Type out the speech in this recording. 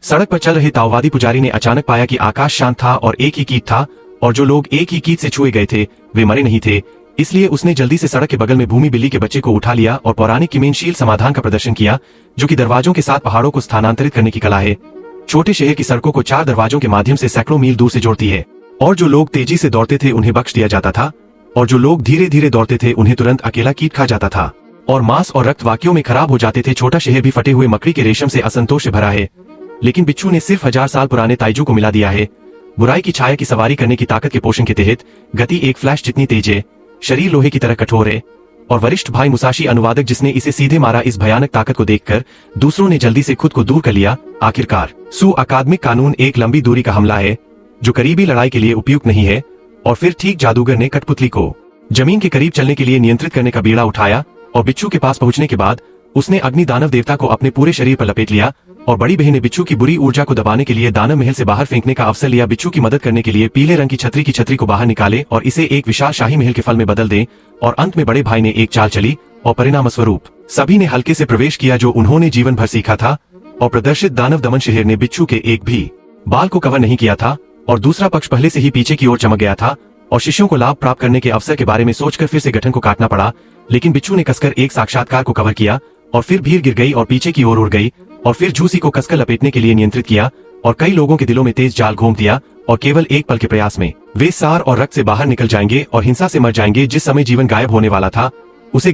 सड़क पर चल रहे ताओवादी पुजारी ने अचानक पाया कि आकाश शांत था और एक ही कीट था, और जो लोग एक ही कीट से छुए गए थे वे मरे नहीं थे। इसलिए उसने जल्दी से सड़क के बगल में भूमि बिल्ली के बच्चे को उठा लिया और पौराणिक किमेनशील समाधान का प्रदर्शन किया, जो कि दरवाजों के साथ पहाड़ों को स्थानांतरित करने की कला है। छोटे शहर की सड़कों को 4 दरवाजों के माध्यम से सैकड़ों मील दूर से जोड़ती है, और जो लोग तेजी से दौड़ते थे उन्हें बख्श दिया जाता था, और जो लोग धीरे धीरे दौड़ते थे उन्हें तुरंत अकेला कीट खा जाता था, और मांस और रक्त वाक्यों में खराब हो जाते थे। छोटा शहर भी फटे हुए मकड़ी के रेशम से असंतोष से भरा है, लेकिन बिच्छू ने सिर्फ 1000 साल पुराने ताइजू को मिला दिया है। बुराई की छाया की सवारी करने की ताकत के पोषण के तहत गति एक फ्लैश जितनी तेज है, शरीर लोहे की तरह कठोर है, और वरिष्ठ भाई मुसाशी अनुवादक जिसने इसे सीधे मारा, इस भयानक ताकत को देखकर दूसरों ने जल्दी से खुद को दूर कर लिया। आखिरकार सु अकादमिक कानून एक लंबी दूरी का हमला है जो करीबी लड़ाई के लिए उपयुक्त नहीं है। और फिर ठीक जादूगर ने कठपुतली को जमीन के करीब चलने के लिए नियंत्रित करने का बीड़ा उठाया, और बिच्छू के पास पहुंचने के बाद उसने अग्नि दानव देवता को अपने पूरे शरीर पर लपेट लिया, और बड़ी बहन ने बिच्छू की बुरी ऊर्जा को दबाने के लिए दानव महल से बाहर फेंकने का अवसर लिया। बिच्छू की मदद करने के लिए पीले रंग की छतरी को बाहर निकाले और इसे एक विशाल शाही महल के फल में बदल दे। और अंत में बड़े भाई ने एक चाल चली, और परिणाम स्वरूप सभी ने हल्के से प्रवेश किया जो उन्होंने जीवन भर सीखा था। और प्रदर्शित दानव दमन शहर ने बिच्छू के एक भी बाल को कवर नहीं किया था, और दूसरा पक्ष पहले से ही पीछे की ओर चमक गया था, और शिष्यों को लाभ प्राप्त करने के अवसर के बारे में सोचकर फिर से गठन को काटना पड़ा। लेकिन बिच्छू ने कसकर एक साक्षात्कार को कवर किया, और फिर भीड़ गिर गई और पीछे की ओर उड़ गई, और फिर झूसी को कसकर लपेटने के लिए नियंत्रित किया, और कई लोगों के दिलों में तेज जाल घूम दिया, और केवल एक पल के प्रयास में वे सार और रक्त से बाहर निकल जाएंगे और हिंसा से मर जाएंगे। जिस समय जीवन गायब होने वाला था उसे